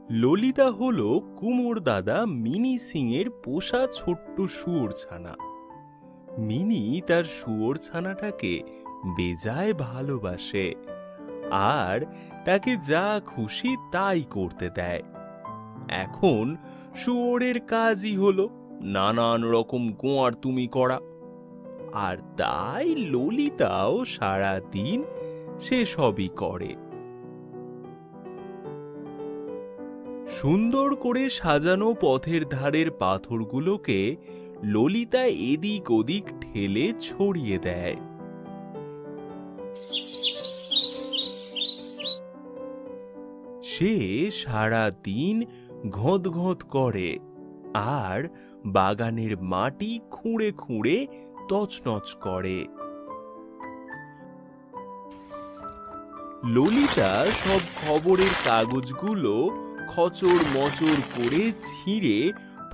ললিতা হলো কুমোর দাদা মিনি সিং এর পোষা ছোট্ট শুয়োর ছানা। মিনি তার শুয়োর ছানাটাকে বেজায় ভালোবাসে আর তাকে যা খুশি তাই করতে দেয়। এখন শুয়োরের কাজই হলো নানান রকম গোয়ার্তুমি করা, আর তাই ললিতাও সারাদিন সেসবই করে। সুন্দর করে সাজানো পথের ধারের পাথরগুলোকে ললিতা এদিক ওদিক ঠেলে ছড়িয়ে দেয়। সে সারা দিন ঘোঁত ঘোঁত করে আর বাগানের মাটি খুঁড়ে খুঁড়ে তছনছ করে। ললিতা সব খবরের কাগজগুলো খচর মচর করে ছিঁড়ে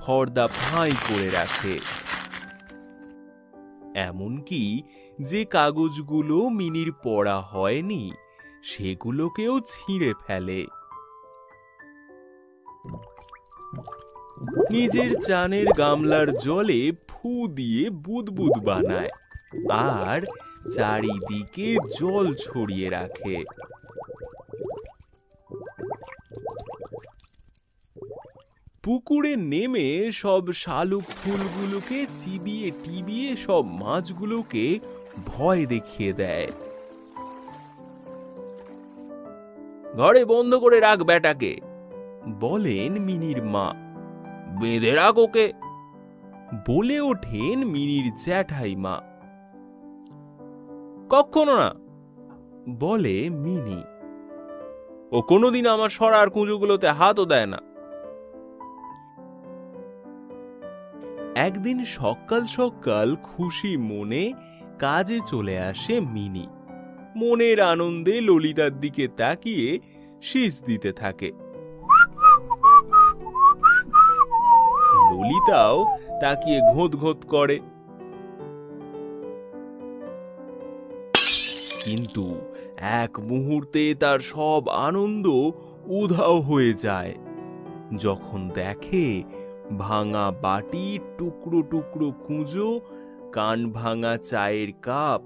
ফর্দা ফাঁই করে রাখে। এমনকি যে কাগজগুলো মিনির পড়া হয়নি সেগুলোকেও ছিঁড়ে ফেলে। নিজের চানের গামলার জলে ফু দিয়ে বুদবুদ বানায় আর চারিদিকে জল ছড়িয়ে রাখে। পুকুরে নেমে সব শালুক ফুলগুলোকে চিবিয়ে টিবিয়ে সব মাছগুলোকে ভয় দেখিয়ে দেয়। ঘরে বন্ধ করে রাখ বেটাকে, বলেন মিনির মা। বেঁধে রাখ ওকে, বলে ওঠেন মিনির জ্যাঠাই মা। কখনো না, বলে মিনি। ও কোনোদিন আমার সরার কুঁজোগুলোতে হাতও দেয় না। একদিন সকাল সকাল খুশি মনে কাজে চলে আসে মিনি। মনের আনন্দে ললিতার দিকে তাকিয়ে শীষ দিতে থাকে। ললিতাও তাকিয়ে ঘোঁত ঘোঁত করে, কিন্তু এক মুহূর্তে তার সব আনন্দ উধাও হয়ে যায় যখন দেখে ভাঙা বাটি, টুকরো টুকরো কুঁজো, কান ভাঙা চায়ের কাপ,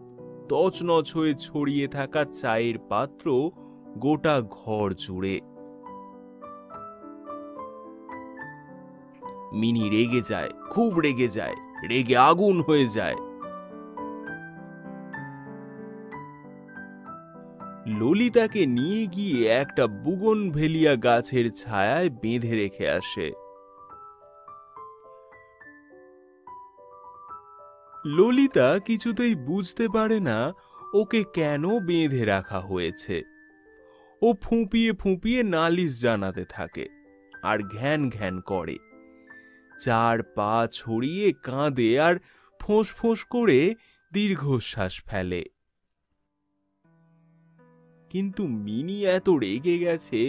তছনছ হয়ে ছড়িয়ে থাকা চায়ের পাত্র গোটা ঘর জুড়ে। মিনি রেগে যায়, খুব রেগে যায়, রেগে আগুন হয়ে যায়। ললিতাকে নিয়ে গিয়ে একটা বুগনভেলিয়া গাছের ছায়ায় বেঁধে রেখে আসে। ললিতা কিছুতেই বুঝতে পারে না ওকে কেন বেঁধে রাখা হয়েছে। ও ফুঁপিয়ে ফুঁপিয়ে নালিশ জানাতে থাকে আর ঘ্যান ঘ্যান করে, চার পা ছড়িয়ে কাঁদে আর ফোঁস ফোঁস করে দীর্ঘশ্বাস ফেলে। কিন্তু মিনি এত রেগে গেছে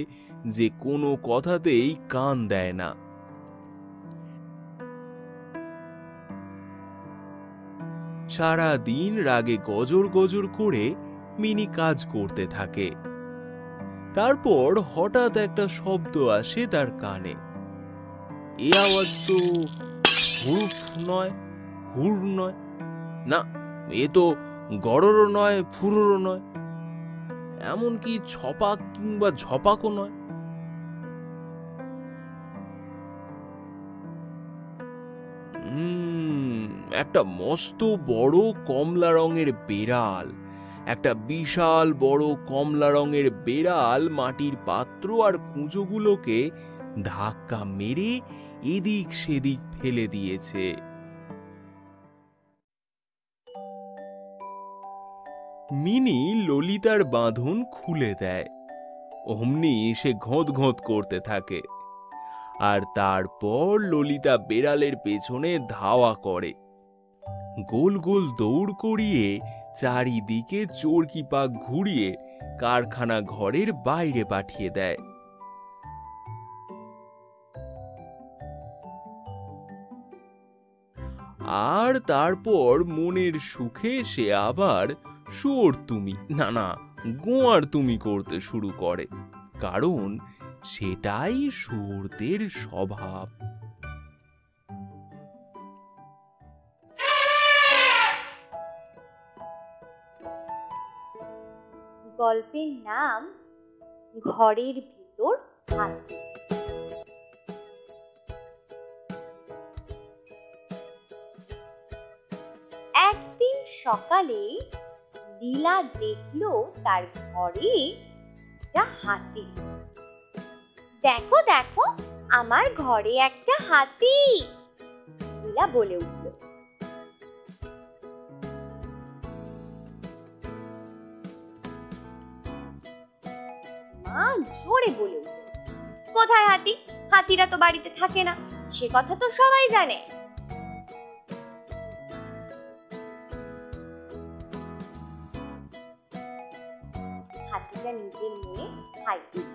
যে কোনো কথাতেই কান দেয় না। সারা দিন রাগে গজর গজর করে মিনি কাজ করতে থাকে। তারপর হঠাৎ একটা শব্দ আসে তার কানে। এ আওয়াজ তো হুরুফ নয়, হুর নয়, না এ তো গড়রও নয়, ফুরুরও নয়, এমনকি ছপাক কিংবা ঝপাকও নয়। একটা মস্ত বড় কমলা রঙের বেড়াল, একটা বিশাল বড় কমলা রঙের বেড়াল মাটির পাত্র আর কুঁজোগুলোকে ধাক্কা মেরে এদিক সেদিক ফেলে দিয়েছে। মিনি ললিতার বাঁধন খুলে দেয়, অমনি সে ঘোঁত ঘোঁত করতে থাকে। আর তারপর ললিতা বেড়ালের পেছনে ধাওয়া করে, গোল গোল দৌড় করিয়ে চারিদিকে চরকি পাক ঘুরিয়ে কারখানা ঘরের বাইরে পাঠিয়ে দেয়। আর তারপর মনের সুখে সে আবার শুয়োর তুমি না গোয়ার তুমি করতে শুরু করে, কারণ সেটাই শুয়োরদের স্বভাব। গল্পের নাম ঘরের ভিতর হাতি। একদিন সকালে লীলা দেখলো তার ঘরে একটা হাতি। দেখো দেখো, আমার ঘরে একটা হাতি, লীলা বলে উঠল। মা জোরে বলে উঠল, কোথায় হাতি? হাতিরা তো বাড়িতে থাকে না, সে কথা তো সবাই জানে। হাতিটা নিজের মনে হাই দিল।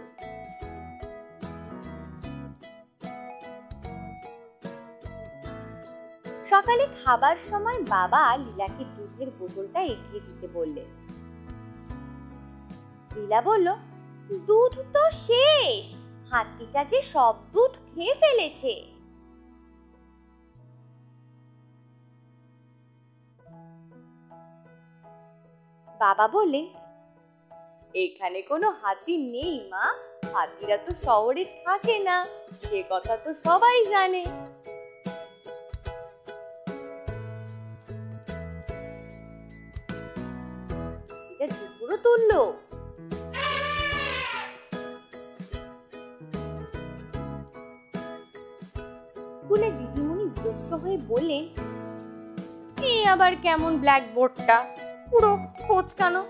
সকালে খাবার সময় বাবা লীলাকে দুধের বোতলটা এগিয়ে দিতে বললেন। লীলা বলল, দুধ তো শেষ, হাতিটা যে সব দুধ খেয়ে ফেলেছে। বাবা বললেন, এখানে কোনো হাতি নেই মা, হাতিরা তো শহরে থাকে না, সে কথা তো সবাই জানে। এটা দুপুরও তুললো। স্কুলে দিদিমণি বিরক্ত হয়ে বললেন, এই আবার কেমন ব্ল্যাকবোর্ডটা পুরো কোঁচকানো।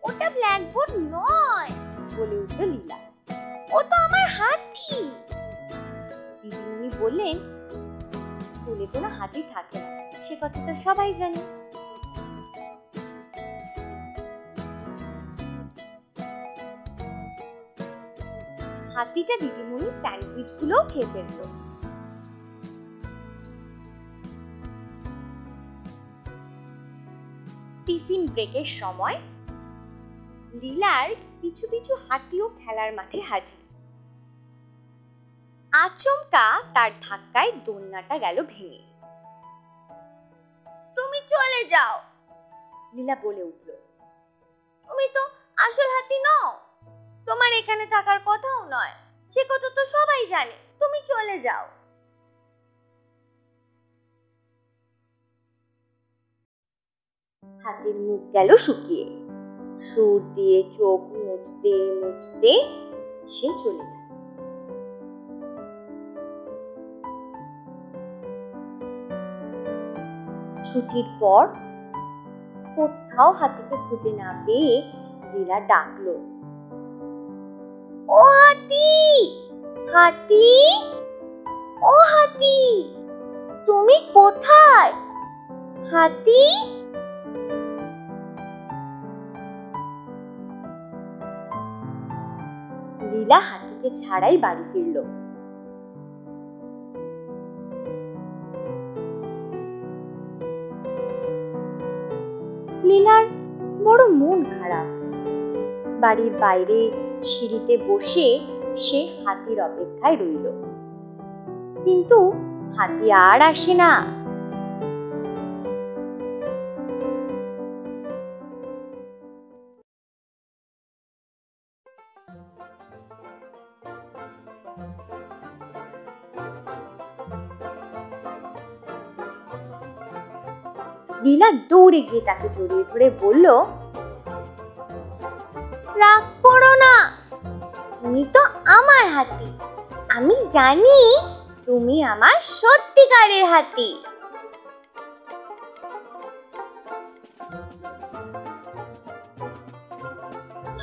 ওটা ব্ল্যাকবোর্ড নয়, বলে উঠল লীলা, ও তো আমার হাতি। দিদিমণি বললেন, স্কুলে কোনো হাতি থাকে না, সে কথা তো সবাই জানে। হাতিটা দিদিমণি স্যান্ডউইচ গুলো খেয়ে ফেলল। টিফিন ব্রেকের সময় লীলার পিছু পিছু হাতিও খেলার মাঠে হাজির। আচমকা তার ধাক্কায় দোলনাটা গেল ভেঙে। তুমি চলে যাও, লীলা বলে উঠল, তুমি তো আসল হাতি নও, তোমার এখানে থাকার কথাও নয়, সে কথা তো সবাই জানে, তুমি চলে যাও। হাতির মুখ গেল শুকিয়ে, সুর দিয়ে চোখ মুছতে মুছতে সে চলে গেল। ছুটির পর কোথাও হাতিকে খুঁজে না পেয়ে লীলা ডাকলো, ও হাতি, হাতি, ও হাতি, তুমি কোথায়? হাতি। লীলা হাতিকে ছাড়াই বাড়ি ফিরল। লীলার বড় মন খারাপ। বাড়ির বাইরে সিঁড়িতে বসে সে হাতির অপেক্ষায় রইল, কিন্তু হাতি আর আসে না। লীলা দৌড়ে গিয়ে তাকে জড়িয়ে ধরে বলল, রাগ করো না, তুমি তো আমার হাতি, আমি জানি তুমি আমার সত্যিকারের হাতি।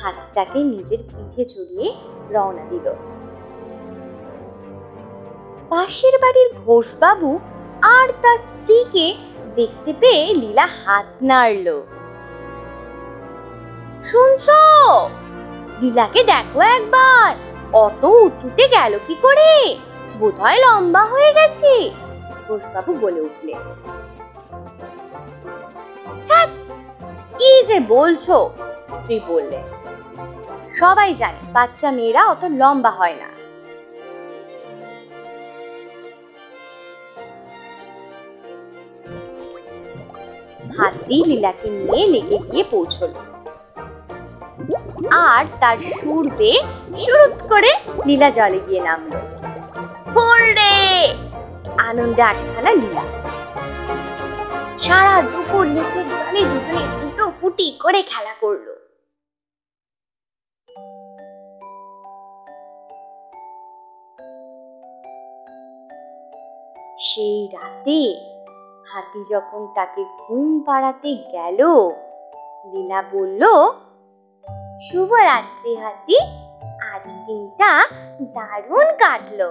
হাতিটাকে নিজের পিঠে চড়িয়ে রওনা দিল। পাশের বাড়ির ঘোষবাবু আর তার স্ত্রীকে দেখতে পেয়ে লীলা হাত নাড়ল। শুনছো, লীলাকে দেখো একবার, অত উঁচুতে গেল কি করে, বোধহয় লম্বা হয়ে গেছে, ঘোষবাবু বলে উঠলেন। কি যে বলছো, স্ত্রী বললেন, সবাই জানে বাচ্চা মেয়েরা অত লম্বা হয় না। হাতি লীলাকে নিয়ে লেগে গিয়ে পৌঁছলো, আর তার সুর বেয়ে শুরুত করে লীলা জলে গিয়ে নামলো। হুররে! আনন্দে আটখানা লীলা। সারা দুপুর লেকের জলে দুজনে দুটো ফুটি করে খেলা করলো। সেই রাতে হাতি যখন তাকে ঘুম পাড়াতে গেল, লীলা বলল, শুভরাত্রি হাতি, আজ দিনটা দারুণ কাটলো।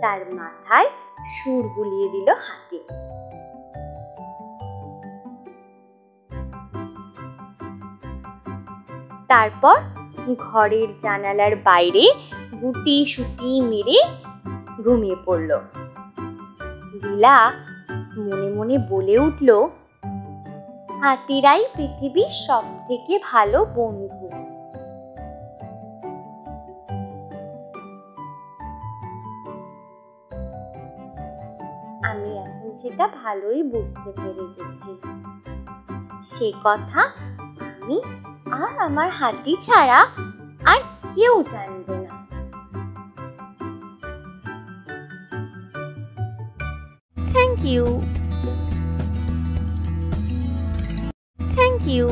তার মাথায় সুর বুলিয়ে দিল হাতি। তারপর ঘরের জানালার বাইরে গুটি সুটি মেরে ঘুমিয়ে পড়ল। লীলা মনে মনে বলে উঠল, হাতিরাই পৃথিবীর সব থেকে ভালো বন্ধু। আমি এখন সেটা ভালোই বুঝতে পেরে গেছি। সে কথা আমি আর আমার হাতি ছাড়া আর কেউ জানবে না। Thank you.